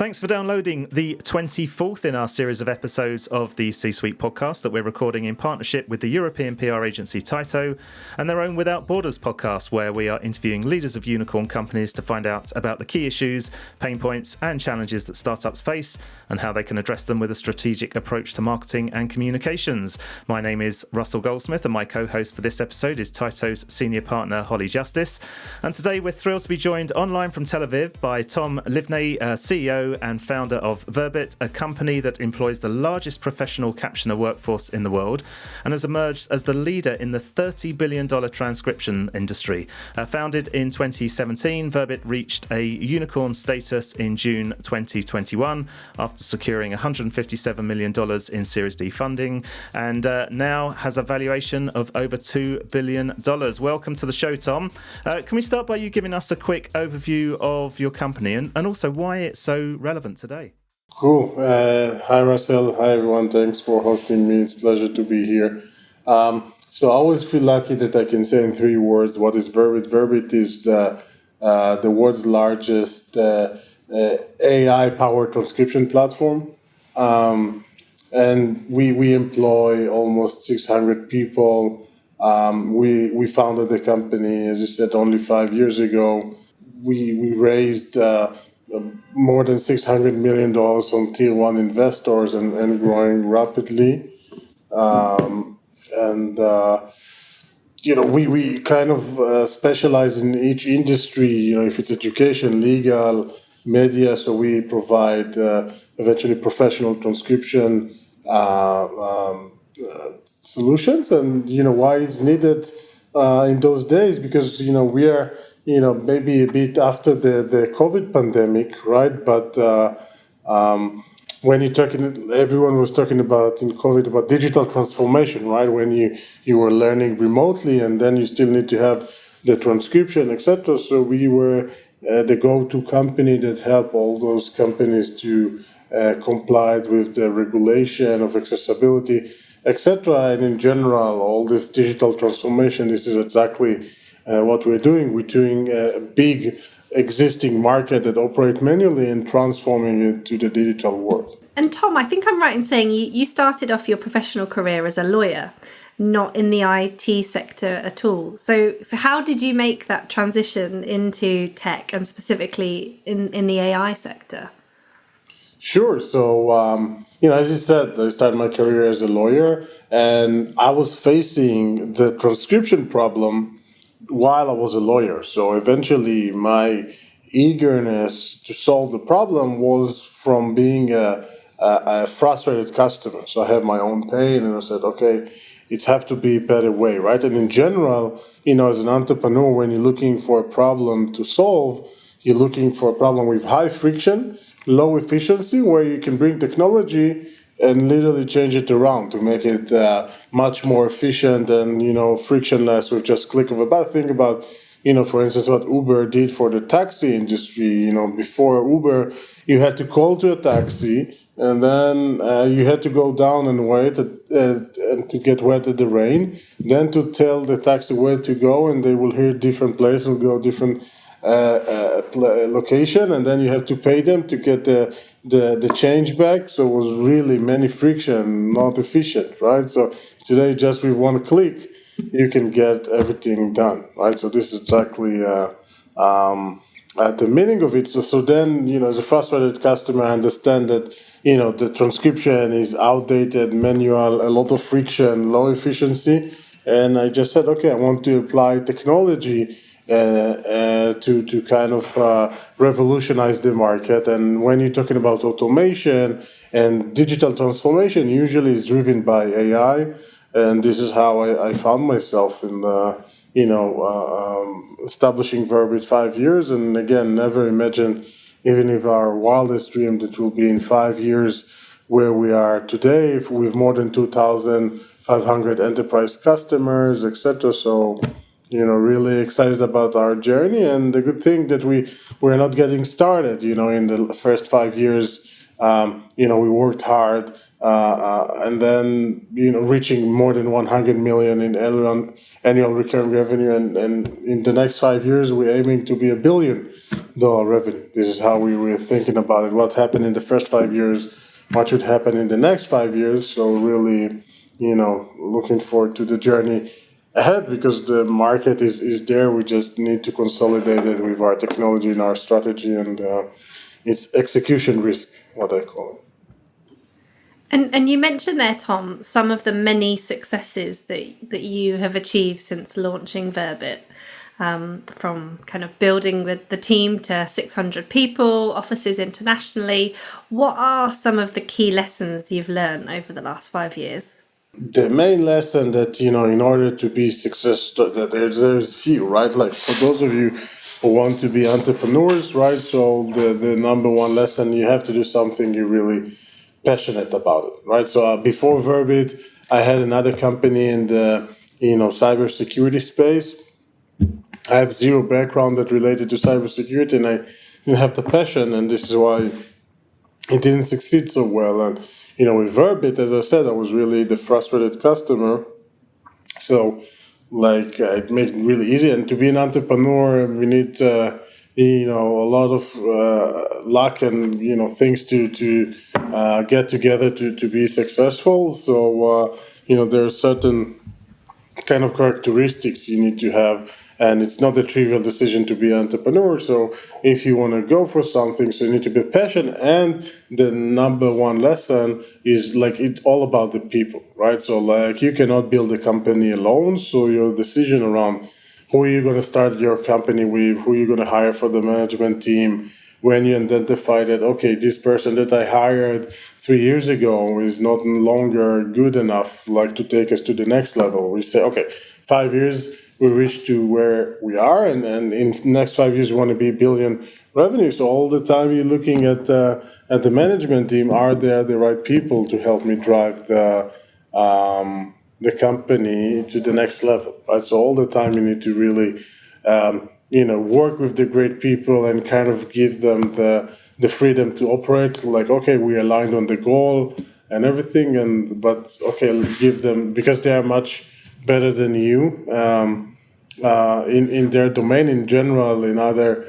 Thanks for downloading the 24th in our series of episodes of the C-Suite podcast that we're recording in partnership with the European PR Agency Tyto and their own Without Borders podcast, where we are interviewing leaders of unicorn companies to find out about the key issues, pain points and challenges that startups face and how they can address them with a strategic approach to marketing and communications. My name is Russell Goldsmith and my co-host for this episode is Tyto's senior partner, Holly Justice. And today we're thrilled to be joined online from Tel Aviv by Tom Livne, CEO and founder of Verbit, a company that employs the largest professional captioner workforce in the world and has emerged as the leader in the $30 billion transcription industry. Founded in 2017, Verbit reached a unicorn status in June 2021 after securing $157 million in Series D funding and now has a valuation of over $2 billion. Welcome to the show, Tom. Can we start by you giving us a quick overview of your company and also why it's so relevant today? Cool. Hi, Russell. Hi, everyone. Thanks for hosting me. It's a pleasure to be here. So I always feel lucky that I can say in 3 words, what is Verbit? Verbit is the world's largest AI-powered transcription platform. And we employ almost 600 people. We founded the company, as you said, only 5 years ago. We raised more than $600 million from tier one investors and growing rapidly. We kind of specialize in each industry, if it's education, legal, media. So we provide eventually professional transcription solutions. And, why it's needed in those days, because, we are maybe a bit after the COVID pandemic, right? But when everyone was talking about in COVID about digital transformation, right? When you were learning remotely and then you still need to have the transcription, etc. So we were the go-to company that helped all those companies to comply with the regulation of accessibility, etc. And in general, all this digital transformation, this is exactly what we're doing. We're doing a big existing market that operates manually and transforming it to the digital world. And Tom, I think I'm right in saying you started off your professional career as a lawyer, not in the IT sector at all. So how did you make that transition into tech and specifically in the AI sector? Sure. So, as you said, I started my career as a lawyer and I was facing the transcription problem while I was a lawyer. So eventually my eagerness to solve the problem was from being a frustrated customer. So I have my own pain and I said, okay, it's have to be a better way, right? And in general, as an entrepreneur, when you're looking for a problem to solve, you're looking for a problem with high friction, low efficiency, where you can bring technology and literally change it around to make it much more efficient and, frictionless with just click of a button. Think about, for instance, what Uber did for the taxi industry. Before Uber, you had to call to a taxi and then you had to go down and wait and to get wet at the rain, then to tell the taxi where to go and they will hear different place and go different location, and then you have to pay them to get the change back. So it was really many friction, not efficient, right? So today, just with one click, you can get everything done, right? So this is exactly at the meaning of it. So then, as a frustrated customer, I understand that, the transcription is outdated, manual, a lot of friction, low efficiency. And I just said, okay, I want to apply technology to kind of revolutionize the market. And when you're talking about automation and digital transformation, usually is driven by AI. And this is how I found myself in establishing Verbit 5 years. And again, never imagined, even if our wildest dream, that will be in 5 years where we are today, with more than 2,500 enterprise customers, etc. So, really excited about our journey, and the good thing that we're not getting started. In the first 5 years, we worked hard, and then reaching more than 100 million in annual recurring revenue, and in the next 5 years we're aiming to be $1 billion. revenue. This is how we were thinking about it. What happened in the first 5 years? What should happen in the next 5 years? So really, looking forward to the journey ahead because the market is there. We just need to consolidate it with our technology and our strategy, and it's execution risk, what I call it. And you mentioned there, Tom, some of the many successes that you have achieved since launching Verbit, from kind of building the team to 600 people, offices internationally. What are some of the key lessons you've learned over the last 5 years? The main lesson that, in order to be successful, that there's few, right? Like for those of you who want to be entrepreneurs, right? So the number one lesson, you have to do something you're really passionate about it, right? So before Verbit, I had another company in the, cybersecurity space. I have zero background that related to cybersecurity, and I didn't have the passion, and this is why it didn't succeed so well. And with Verbit, as I said, I was really the frustrated customer. So, it made it really easy. And to be an entrepreneur, we need, a lot of luck and things to get together to be successful. So, there are certain kind of characteristics you need to have, and it's not a trivial decision to be an entrepreneur. So if you want to go for something, so you need to be passionate. And the number one lesson is it's all about the people, right? So you cannot build a company alone. So your decision around who are you going to start your company with, who you're going to hire for the management team, when you identify that, okay, this person that I hired 3 years ago is not longer good enough, to take us to the next level. We say, okay, 5 years, we reach to where we are, and in the next 5 years, we want to be billion revenue. So all the time you're looking at the management team, are there the right people to help me drive the company to the next level, right? So all the time you need to really work with the great people and kind of give them the freedom to operate. Okay, we aligned on the goal and everything, but give them, because they are much better than you in their domain in general. In other,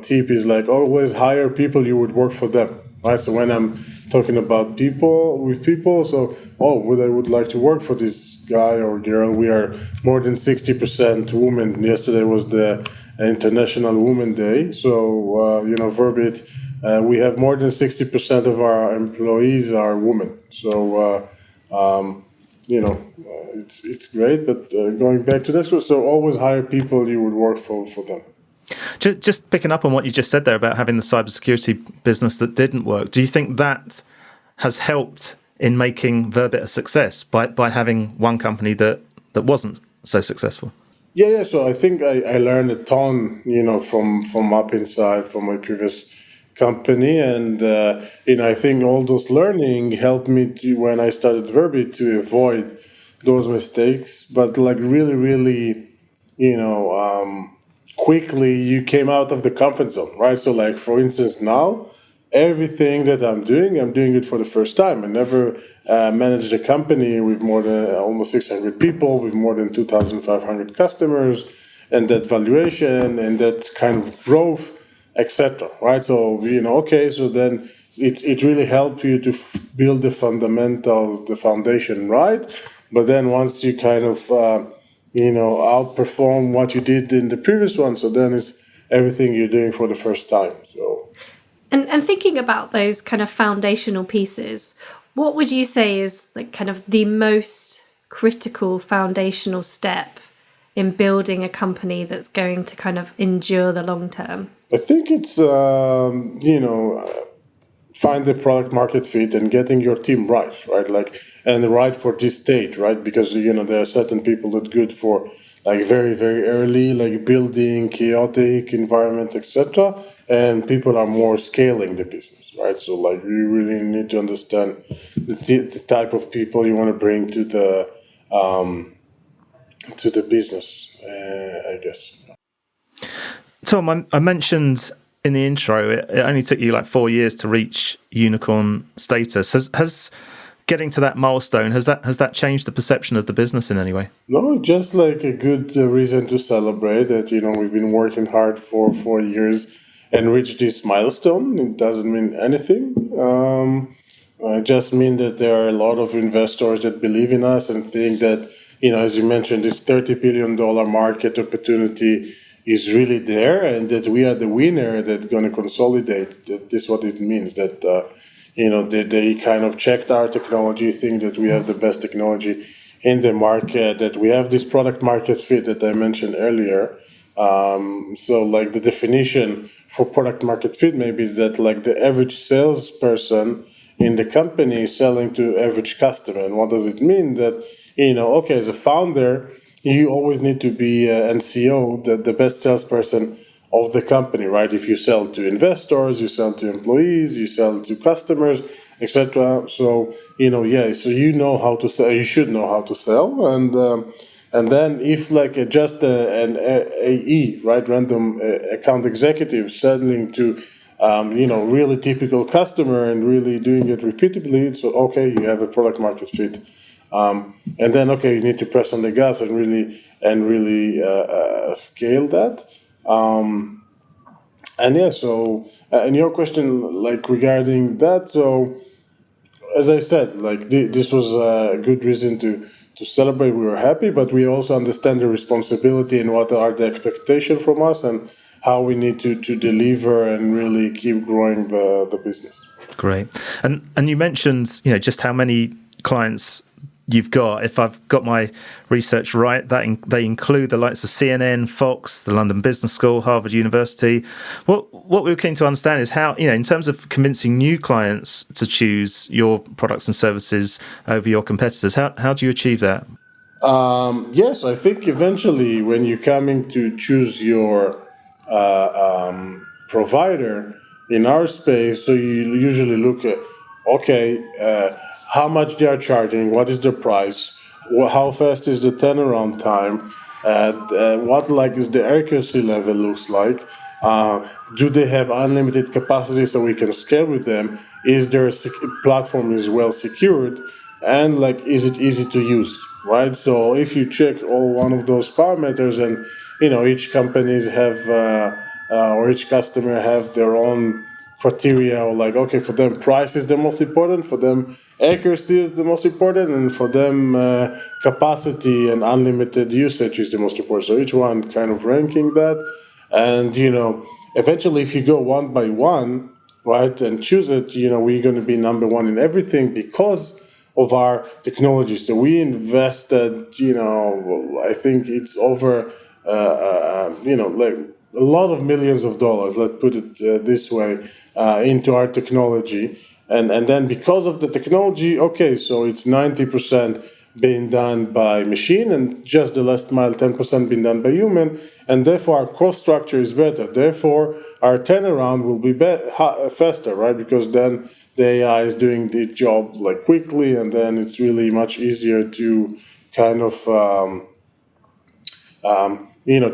tip is always hire people you would work for them, right? So when I'm talking about people, so I would like to work for this guy or girl. We are more than 60% women. Yesterday was the International Women Day. So, Verbit, we have more than 60% of our employees are women. So, it's great. But going back to this, so always hire people you would work for them. Just picking up on what you just said there about having the cybersecurity business that didn't work, do you think that has helped in making Verbit a success by having one company that wasn't so successful? Yeah. So I think I learned a ton, from up inside from my previous company, and I think all those learning helped me to, when I started Verbit, to avoid those mistakes. But really, really, quickly you came out of the comfort zone, right? So for instance, now everything that I'm doing it for the first time. I never managed a company with more than almost 600 people, with more than 2,500 customers, and that valuation and that kind of growth, etc. Right? So so then it really helped you to build the fundamentals, the foundation, right? But then once you kind of outperform what you did in the previous one, so then it's everything you're doing for the first time. So. And thinking about those kind of foundational pieces, what would you say is kind of the most critical foundational step in building a company that's going to kind of endure the long term? I think it's, find the product market fit and getting your team right? And right for this stage, right? Because, there are certain people that good for very, very early, building chaotic environment, etc. And people are more scaling the business, right? So you really need to understand the type of people you want to bring to the business, I guess. Tom, I mentioned in the intro, it only took you 4 years to reach unicorn status. Has getting to that milestone, has that changed the perception of the business in any way? No, just a good reason to celebrate that, we've been working hard for 4 years, and reach this milestone. It doesn't mean anything. It just means that there are a lot of investors that believe in us and think that, as you mentioned, this $30 billion market opportunity is really there, and that we are the winner that's going to consolidate. This is what it means, that they kind of checked our technology, think that we have the best technology in the market, that we have this product market fit that I mentioned earlier. So like the definition for product market fit maybe is that like the average salesperson in the company is selling to average customer. And what does it mean? That, okay, as a founder, you always need to be and CEO, the best salesperson of the company, right? If you sell to investors, you sell to employees, you sell to customers, etc. So so you know how to sell. You should know how to sell, and then if like just an AE, right, random account executive selling to really typical customer and really doing it repeatedly, so okay, you have a product market fit. And then okay, you need to press on the gas and really scale that. And your question, like regarding that, so as I said, like this was a good reason to celebrate. We were happy, but we also understand the responsibility and what are the expectations from us and how we need to deliver and really keep growing the business. Great. And you mentioned, just how many clients you've got. If I've got my research right, they include the likes of CNN, Fox, the London Business School, Harvard University. What we were keen to understand is how, in terms of convincing new clients to choose your products and services over your competitors, how do you achieve that? Yes, I think eventually when you're coming to choose your provider in our space, so you usually look at, how much they are charging, what is the price, how fast is the turnaround time, what is the accuracy level looks like, do they have unlimited capacity so we can scale with them, is their platform is well secured, and is it easy to use, right? So if you check all one of those parameters, and each companies have or each customer have their own criteria, or for them price is the most important, for them accuracy is the most important, and for them capacity and unlimited usage is the most important. So each one kind of ranking that, and eventually if you go one by one, right, and choose it, we're going to be number one in everything because of our technology. So we invested, I think it's over a lot of millions of dollars, let's put it this way, into our technology. And then because of the technology, so it's 90% being done by machine and just the last mile 10% being done by human, and therefore our cost structure is better. Therefore our turnaround will be faster, right? Because then the AI is doing the job quickly, and then it's really much easier to kind of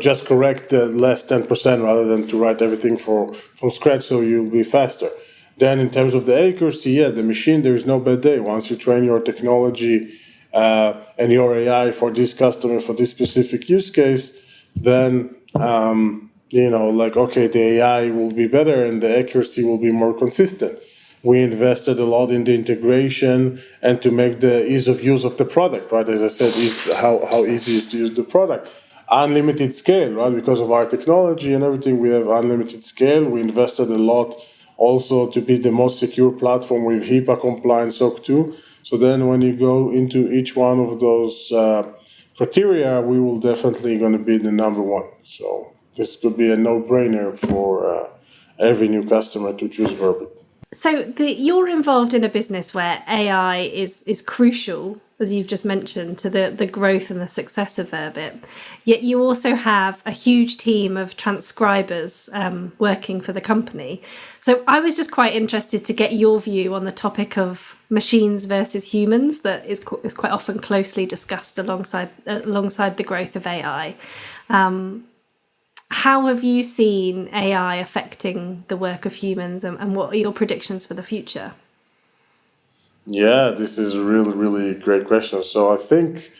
just correct the less 10% rather than to write everything from scratch, so you'll be faster. Then in terms of the accuracy, the machine, there is no bad day. Once you train your technology and your AI for this customer, for this specific use case, then, the AI will be better and the accuracy will be more consistent. We invested a lot in the integration and to make the ease of use of the product, right? As I said, how easy it is to use the product. Unlimited scale, right? Because of our technology and everything, we have unlimited scale. We invested a lot also to be the most secure platform with HIPAA compliant SOC 2. So then when you go into each one of those criteria, we will definitely going to be the number one. So this could be a no-brainer for every new customer to choose Verbit. So you're involved in a business where AI is crucial, as you've just mentioned, to the growth and the success of Verbit. Yet you also have a huge team of transcribers working for the company. So I was just quite interested to get your view on the topic of machines versus humans that is quite often closely discussed alongside the growth of AI. How have you seen AI affecting the work of humans, and what are your predictions for the future? Yeah, this is a really, really great question. So I think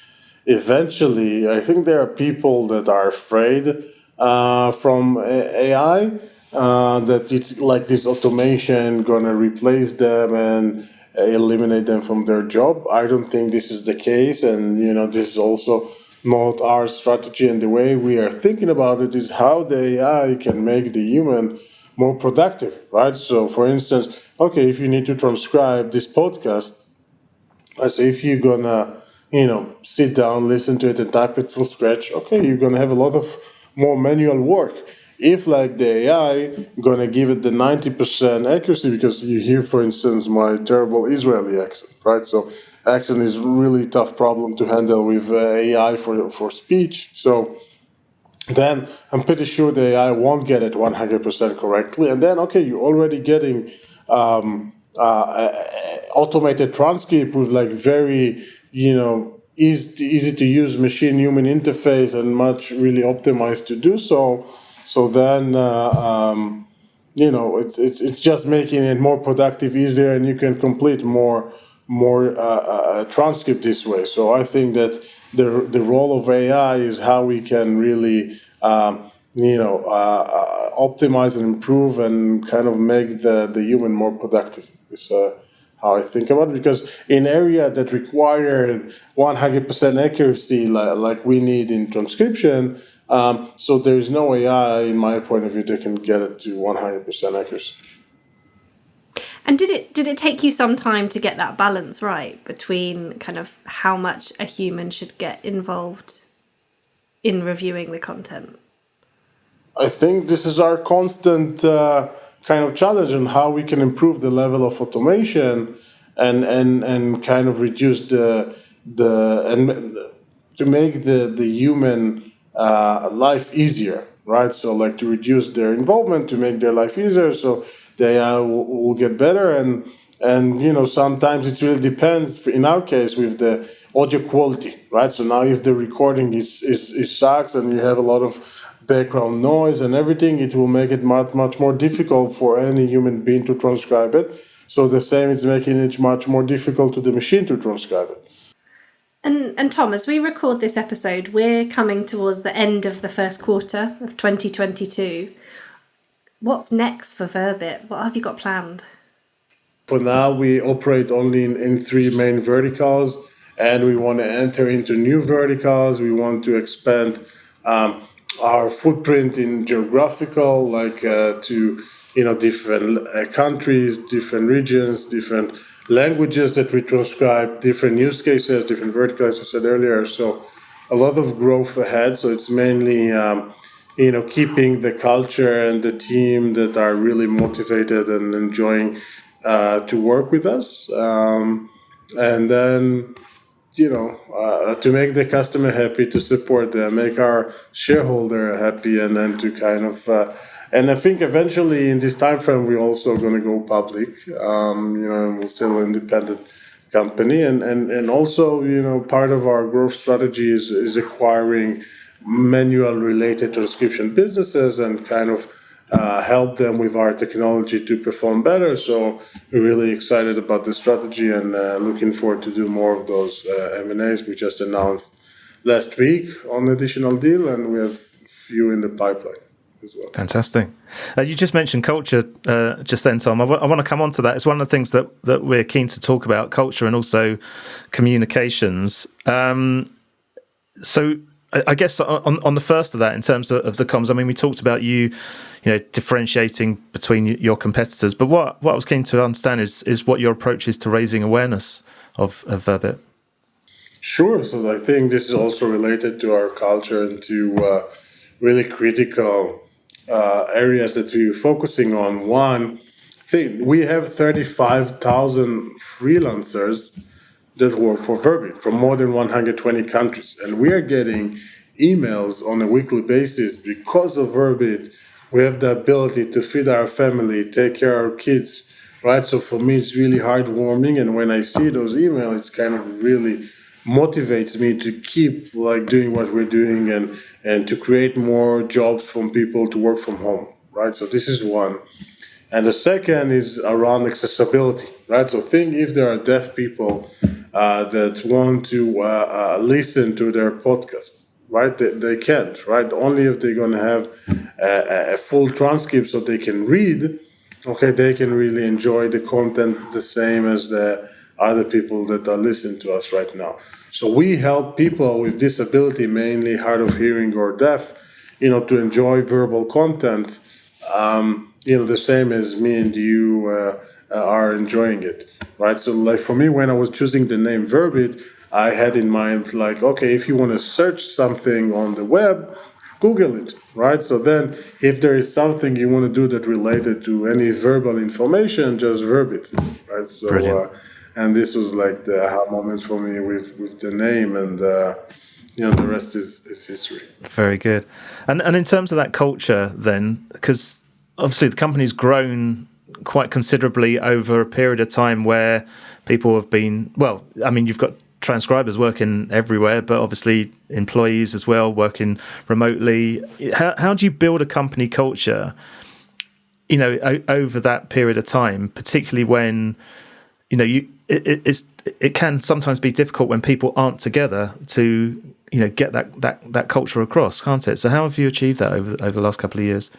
there are people that are afraid from AI, that it's like this automation gonna replace them and eliminate them from their job. I don't think this is the case, and this is also not our strategy. And the way we are thinking about it is how the AI can make the human more productive, right? So, for instance, okay, if you need to transcribe this podcast, as if you're gonna, sit down, listen to it, and type it from scratch. Okay, you're gonna have a lot of more manual work. If like the AI gonna give it the 90% accuracy, because you hear, for instance, my terrible Israeli accent, right? So accent is really tough problem to handle with AI for speech. So then I'm pretty sure the AI won't get it 100% correctly. And then, okay, you're already getting automated transcript with like very, easy to use machine human interface and much really optimized to do so. So then, it's just making it more productive, easier, and you can complete more transcript this way. So I think that the role of AI is how we can really optimize and improve and kind of make the human more productive. Is how I think about it, because in area that require 100% accuracy, like we need in transcription, so there is no AI, in my point of view, that can get it to 100% accuracy. And did it take you some time to get that balance right between kind of how much a human should get involved in reviewing the content? I think this is our constant kind of challenge on how we can improve the level of automation and kind of reduce the and to make the human life easier, right? So like to reduce their involvement, to make their life easier, so the AI will get better. And sometimes it really depends. In our case, with the audio quality, right? So now if the recording is sucks and you have a lot of background noise and everything, it will make it much more difficult for any human being to transcribe it. So the same is making it much more difficult to the machine to transcribe it. And Tom, as we record this episode, we're coming towards the end of the first quarter of 2022. What's next for Verbit? What have you got planned? For now, we operate only in three main verticals, and we want to enter into new verticals. We want to expand our footprint in geographical, like to different countries, different regions, different languages that we transcribe, different use cases, different verticals, as I said earlier. So a lot of growth ahead. So it's mainly keeping the culture and the team that are really motivated and enjoying to work with us, and then to make the customer happy, to support them, make our shareholder happy, and then to kind of and I think eventually in this time frame we're also going to go public. We're still an independent company, and also part of our growth strategy is acquiring manual related transcription businesses and kind of help them with our technology to perform better. So we're really excited about the strategy and looking forward to do more of those M&As. We just announced last week on an additional deal, and we have a few in the pipeline as well. Fantastic. You just mentioned culture just then, Tom. I want to come on to that. It's one of the things that we're keen to talk about, culture and also communications. So I guess on the first of that, in terms of the comms, I mean, we talked about you differentiating between your competitors, but what I was keen to understand is what your approach is to raising awareness of Verbit. Sure. So I think this is also related to our culture and to really critical areas that we're focusing on. One thing, we have 35,000 freelancers that work for Verbit from more than 120 countries. And we are getting emails on a weekly basis because of Verbit. We have the ability to feed our family, take care of our kids, right? So for me, it's really heartwarming. And when I see those emails, it's kind of really motivates me to keep like doing what we're doing and to create more jobs from people to work from home, right? So this is one. And the second is around accessibility, right? So think if there are deaf people that want to listen to their podcast, right? They can't, right? Only if they're going to have a full transcript so they can read, okay, they can really enjoy the content the same as the other people that are listening to us right now. So we help people with disability, mainly hard of hearing or deaf, to enjoy verbal content, the same as me and you are enjoying it, right? So like for me, when I was choosing the name Verbit, I had in mind like, okay, if you want to search something on the web, Google it, right? So then if there is something you want to do that related to any verbal information, just Verbit, right? So, Brilliant. And this was like the aha moment for me with the name, and the rest is history. Very good. And in terms of that culture then, because obviously the company's grown quite considerably over a period of time where people have been, well, I mean, you've got transcribers working everywhere, but obviously employees as well working remotely. How do you build a company culture, over that period of time, particularly when, it can sometimes be difficult when people aren't together to, get that culture across, can't it? So how have you achieved that over the last couple of years?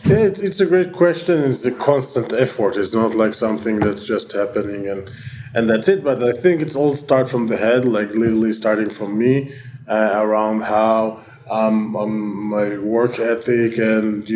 Yeah, it's a great question. It's a constant effort. It's not like something that's just happening and that's it. But I think it's all start from the head, like literally starting from me, around how my work ethic and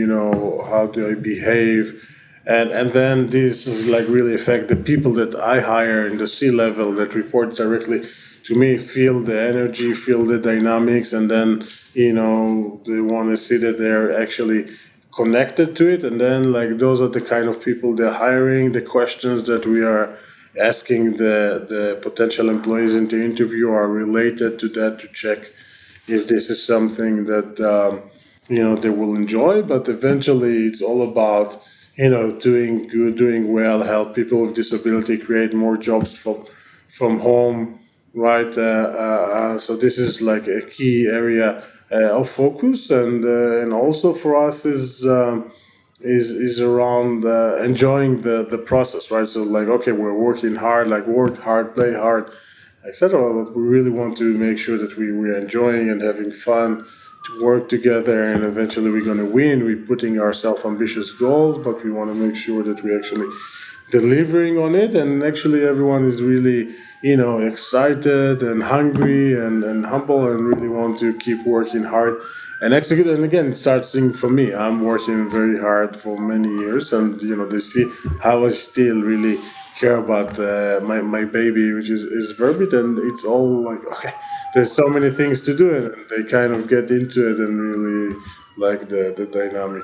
how do I behave, and then this is like really affect the people that I hire in the C-level that report directly to me, feel the energy, feel the dynamics, and then they want to see that they're actually connected to it. And then like those are the kind of people they're hiring. The questions that we are asking the potential employees in the interview are related to that, to check if this is something that they will enjoy. But eventually it's all about doing good, doing well, help people with disability create more jobs from home, right? So this is like a key area of focus, and also for us is around enjoying the process, right? So like, okay, we're working hard, like work hard, play hard, etc. But we really want to make sure that we're enjoying and having fun to work together, and eventually we're going to win. We're putting ourselves ambitious goals, but we want to make sure that we actually delivering on it, and actually everyone is really excited and hungry and humble and really want to keep working hard and execute. And again, it starts from me. I'm working very hard for many years, and they see how I still really care about my baby, which is Verbit, and it's all like, okay, there's so many things to do, and they kind of get into it and really like the dynamic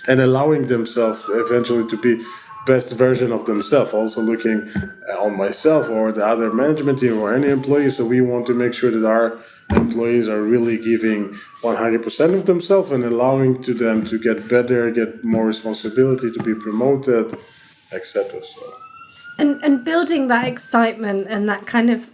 and allowing themselves eventually to be best version of themselves, also looking on myself or the other management team or any employee. So we want to make sure that our employees are really giving 100% of themselves and allowing to them to get better, get more responsibility, to be promoted, etc. So. And building that excitement and that kind of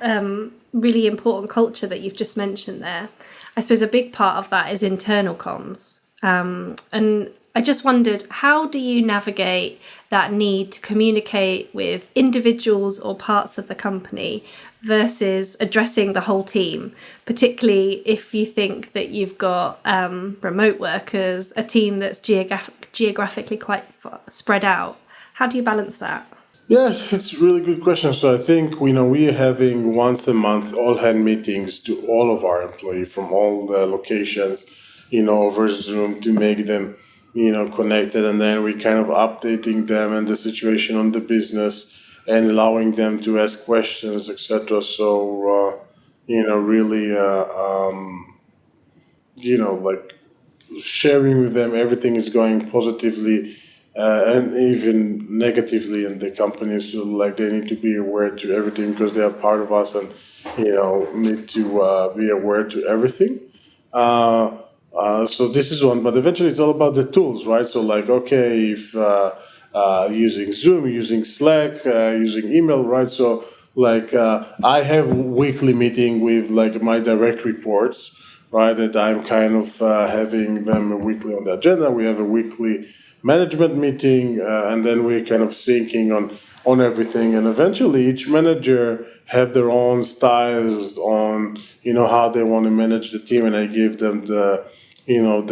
really important culture that you've just mentioned there, I suppose a big part of that is internal comms. And I just wondered, how do you navigate that need to communicate with individuals or parts of the company versus addressing the whole team, particularly if you think that you've got remote workers, a team that's geographically quite spread out? How do you balance that? Yeah, it's a really good question. So I think we are having once a month all hand meetings to all of our employees from all the locations, over Zoom to make them, connected, and then we kind of updating them and the situation on the business and allowing them to ask questions, etc. So really, like sharing with them everything is going positively and even negatively in the company. So like they need to be aware to everything because they are part of us, and need to be aware to everything. So this is one, but eventually it's all about the tools, right? So like, okay, if using Zoom, using Slack, using email, right? So like I have weekly meeting with like my direct reports, right? That I'm kind of having them weekly on the agenda. We have a weekly management meeting, and then we're kind of syncing on everything. And eventually, each manager have their own styles on how they want to manage the team, and I give them the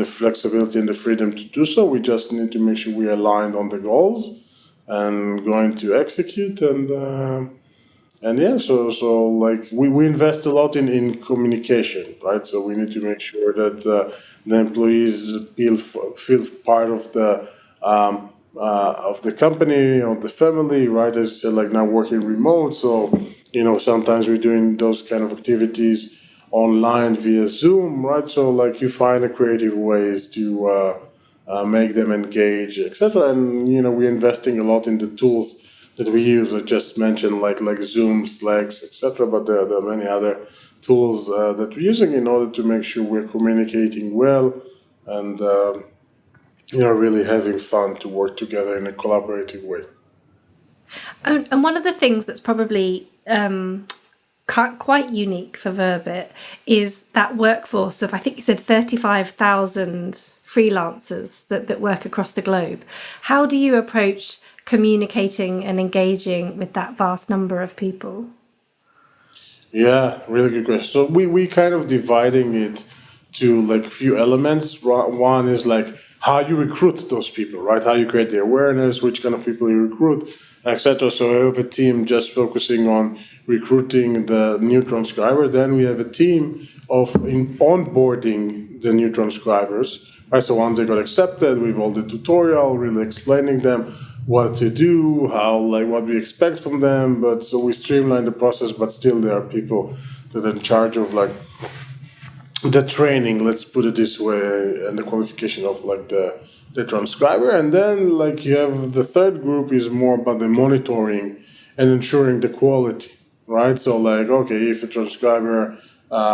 flexibility and the freedom to do so. We just need to make sure we are aligned on the goals and going to execute. And yeah, so like we invest a lot in communication, right? So we need to make sure that the employees feel part of the company, of the family, right? As you said, like now working remote, so sometimes we're doing those kind of activities online via Zoom, right? So like you find a creative ways to make them engage, etc. And we're investing a lot in the tools that we use. I just mentioned like Zoom, Slacks, etc. But there are many other tools that we're using in order to make sure we're communicating well and really having fun to work together in a collaborative way. And one of the things that's probably quite unique for Verbit is that workforce of, I think you said 35,000 freelancers that work across the globe. How do you approach communicating and engaging with that vast number of people? Yeah, really good question. So we kind of dividing it to like a few elements. One is like how you recruit those people, right? How you create the awareness, which kind of people you recruit, etc. So I have a team just focusing on recruiting the new transcriber. Then we have a team of onboarding the new transcribers, right? So once they got accepted, we've all the tutorial, really explaining them what to do, what we expect from them. But so we streamline the process, but still there are people that are in charge of like the training, let's put it this way, and the qualification of like the transcriber. And then like you have the third group is more about the monitoring and ensuring the quality, right? So like, okay, if a transcriber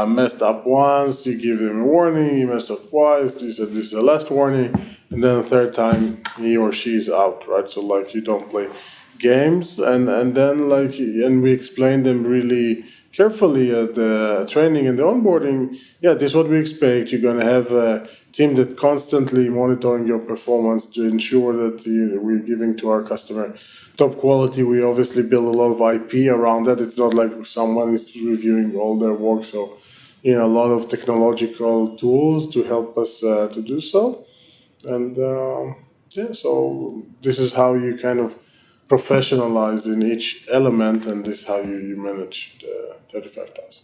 messed up once, you give them a warning. He messed up twice, you said this is the last warning, and then the third time he or she is out, right? So like you don't play games, and then like, and we explain them really carefully at the training and the onboarding. Yeah, this is what we expect. You're going to have a team that constantly monitoring your performance to ensure that we're giving to our customer top quality. We obviously build a lot of IP around that. It's not like someone is reviewing all their work. So, a lot of technological tools to help us to do so. And yeah, so this is how you kind of professionalize in each element, and this is how you manage the 35,000.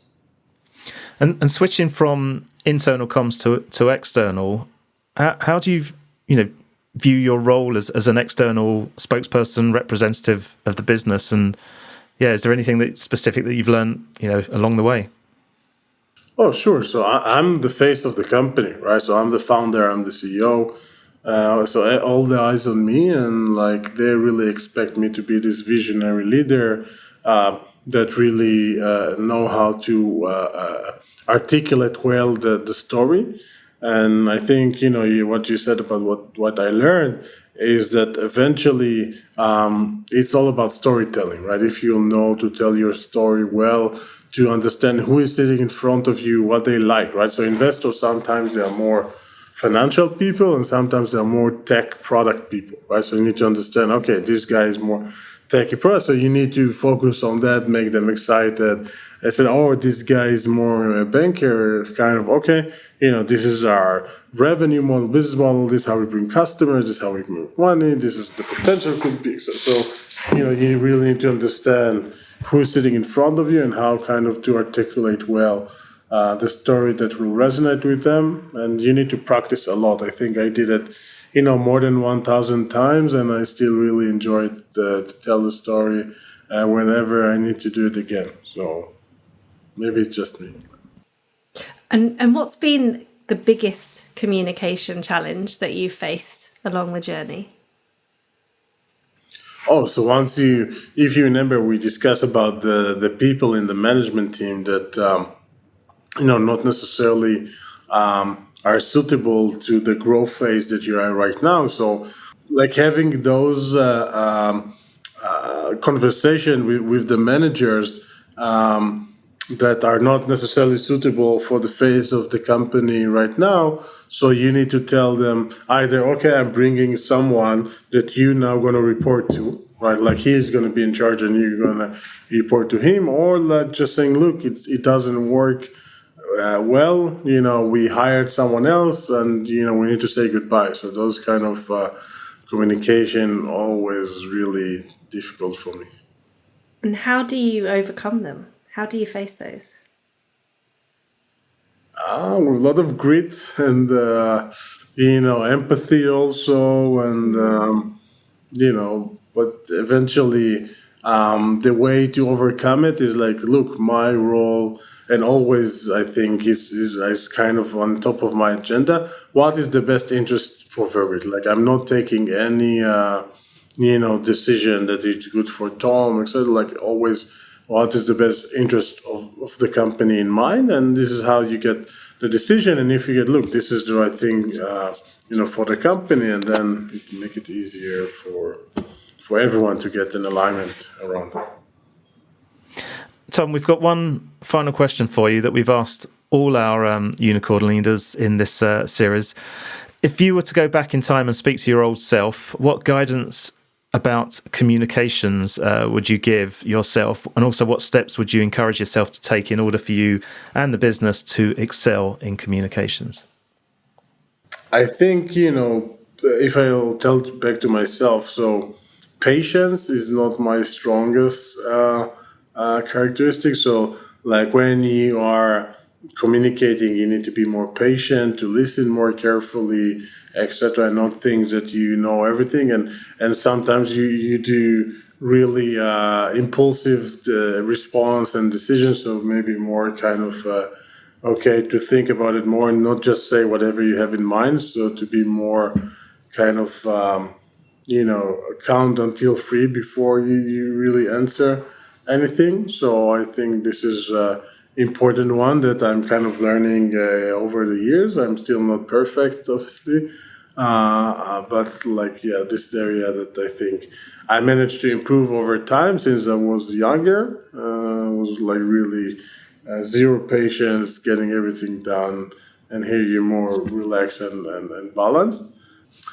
And switching from internal comms to external, how do you view your role as an external spokesperson, representative of the business? And yeah, is there anything that specific that you've learned along the way? Oh, sure. So I'm the face of the company, right? So I'm the founder, I'm the CEO. So all the eyes on me, and like they really expect me to be this visionary leader that really know how to articulate well the story. And I think what you said about what I learned is that eventually it's all about storytelling, right? If you know to tell your story well, to understand who is sitting in front of you, what they like, right? So investors sometimes they are more financial people, and sometimes they're more tech product people, right? So you need to understand, okay, this guy is more techy product, so you need to focus on that, make them excited. I said, oh, this guy is more a banker, kind of, okay, this is our revenue model, business model, this is how we bring customers, this is how we make money, this is the potential could be. So you really need to understand who's sitting in front of you and how kind of to articulate well the story that will resonate with them. And you need to practice a lot. I think I did it, more than 1,000 times, and I still really enjoy it to tell the story whenever I need to do it again. So maybe it's just me. And what's been the biggest communication challenge that you've faced along the journey? Oh, so if you remember, we discussed about the people in the management team that not necessarily are suitable to the growth phase that you are right now. So, like having those conversation with the managers that are not necessarily suitable for the phase of the company right now. So you need to tell them either, okay, I'm bringing someone that you now going to report to, right? Like he's going to be in charge and you're going to report to him, or like just saying, look, it doesn't work well, we hired someone else and, we need to say goodbye. So those kind of communication always really difficult for me. And how do you overcome them? How do you face those? With a lot of grit and, empathy also. And, but eventually the way to overcome it is like, look, my role, and always I think is kind of on top of my agenda. What is the best interest for Verbit? Like I'm not taking any, decision that is good for Tom, etc. Like always, what is the best interest of the company in mind? And this is how you get the decision. And if you get, look, this is the right thing, for the company, and then it make it easier for everyone to get an alignment around it. Tom, we've got one final question for you that we've asked all our unicorn leaders in this series. If you were to go back in time and speak to your old self, what guidance about communications would you give yourself? And also what steps would you encourage yourself to take in order for you and the business to excel in communications? I think, if I'll tell back to myself, so patience is not my strongest characteristic. So like when you are communicating, you need to be more patient, to listen more carefully, etc., and not think that you know everything. And sometimes you do really impulsive response and decisions. So maybe more kind of okay to think about it more and not just say whatever you have in mind. So to be more kind of count until 3 before you really answer anything. So I think this is important one that I'm kind of learning over the years. I'm still not perfect, obviously, but this area that I think I managed to improve over time since I was younger. Was like really zero patience, getting everything done, and here you're more relaxed and balanced.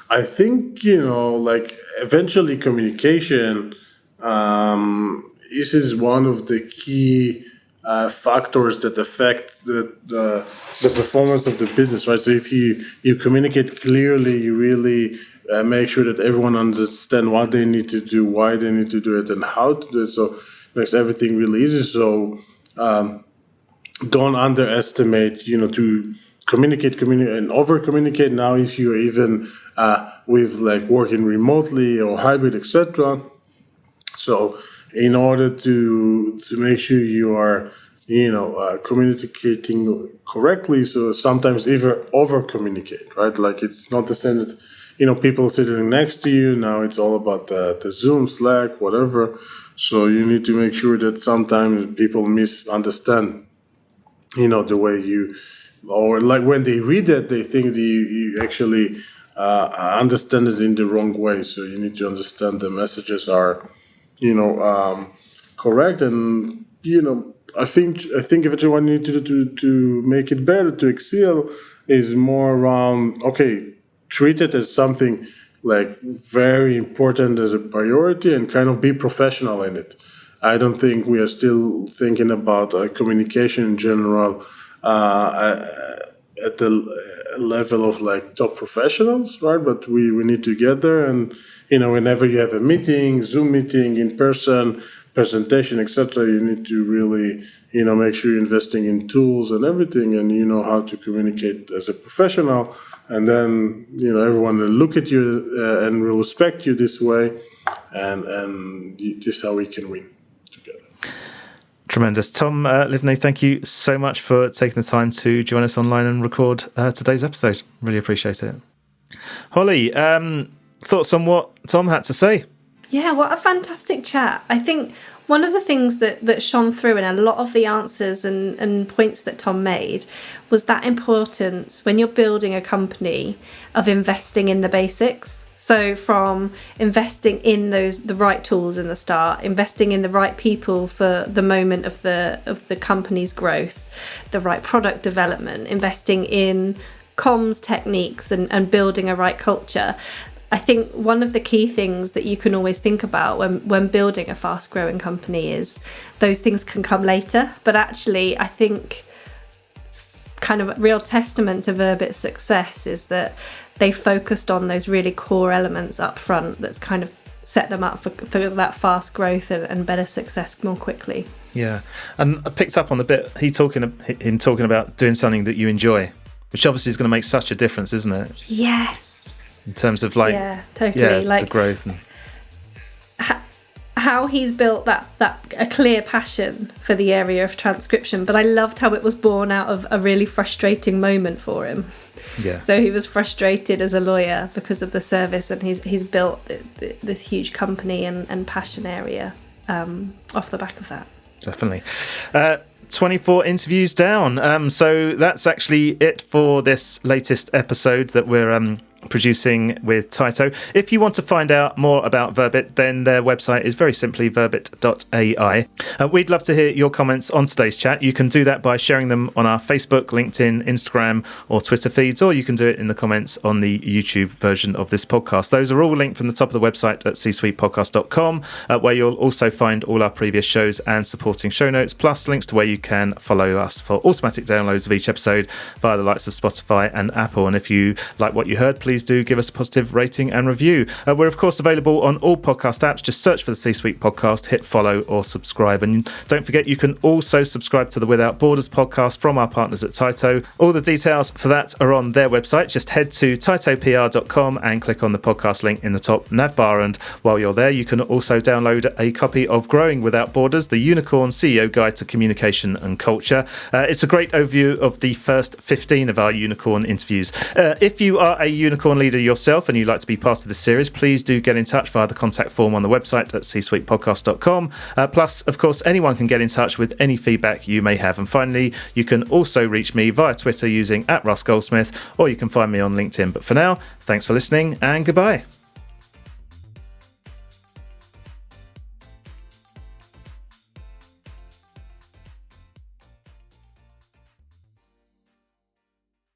I think eventually communication. This is one of the key factors that affect the performance of the business, right? So if you communicate clearly, you really make sure that everyone understands what they need to do, why they need to do it, and how to do it. So it makes everything really easy. So don't underestimate, to communicate and over communicate. Now, if you're even with like working remotely or hybrid, etc. So in order to make sure you are communicating correctly, so sometimes even over communicate, right? Like it's not the same that people sitting next to you. Now it's all about the Zoom, Slack, whatever. So you need to make sure that sometimes people misunderstand the way you, or like when they read it, they think that you actually understand it in the wrong way. So you need to understand the messages are correct. And I think if what you need to do to make it better, to excel, is more around, okay, treat it as something like very important, as a priority, and kind of be professional in it. I don't think we are still thinking about communication in general at the level of like top professionals, right? But we need to get there, and whenever you have a meeting, Zoom meeting, in person, presentation, etc., you need to really make sure you're investing in tools and everything, and you know how to communicate as a professional, and then everyone will look at you and will respect you this way, and this is how we can win together. Tremendous. Tom Livne, thank you so much for taking the time to join us online and record today's episode. Really appreciate it. Holly, thoughts on what Tom had to say? Yeah, what a fantastic chat. I think one of the things that shone through in a lot of the answers and points that Tom made was that importance when you're building a company of investing in the basics. So from investing in the right tools in the start, investing in the right people for the moment of the company's growth, the right product development, investing in comms techniques and building a right culture. I think one of the key things that you can always think about when building a fast growing company is those things can come later. But actually, I think kind of a real testament to Verbit's success is that they focused on those really core elements up front that's kind of set them up for that fast growth and better success more quickly. Yeah. And I picked up on the bit him talking about doing something that you enjoy, which obviously is going to make such a difference, isn't it? Yes. In terms of like, yeah, totally. The growth and how he's built a clear passion for the area of transcription, but I loved how it was born out of a really frustrating moment for him. Yeah. So he was frustrated as a lawyer because of the service, and he's built this huge company and passion area off the back of that. Definitely. 24 interviews down. So that's actually it for this latest episode that we're producing with Tyto. If you want to find out more about Verbit, then their website is very simply verbit.ai. We'd love to hear your comments on today's chat. You can do that by sharing them on our Facebook, LinkedIn, Instagram or Twitter feeds, or you can do it in the comments on the YouTube version of this podcast. Those are all linked from the top of the website at csuitepodcast.com, where you'll also find all our previous shows and supporting show notes, plus links to where you can follow us for automatic downloads of each episode via the likes of Spotify and Apple. And if you like what you heard, please do give us a positive rating and review. We're of course available on all podcast apps. Just search for the C-Suite podcast, hit follow or subscribe. And don't forget, you can also subscribe to the Without Borders podcast from our partners at Tyto. All the details for that are on their website. Just head to tytopr.com and click on the podcast link in the top nav bar. And while you're there, you can also download a copy of Growing Without Borders, the Unicorn CEO Guide to Communication and Culture. It's a great overview of the first 15 of our unicorn interviews. If you are a unicorn leader yourself and you'd like to be part of this series, please do get in touch via the contact form on the website at csuitepodcast.com. Plus, of course, anyone can get in touch with any feedback you may have. And finally, you can also reach me via Twitter using @Goldsmith, or you can find me on LinkedIn. But for now, thanks for listening and goodbye.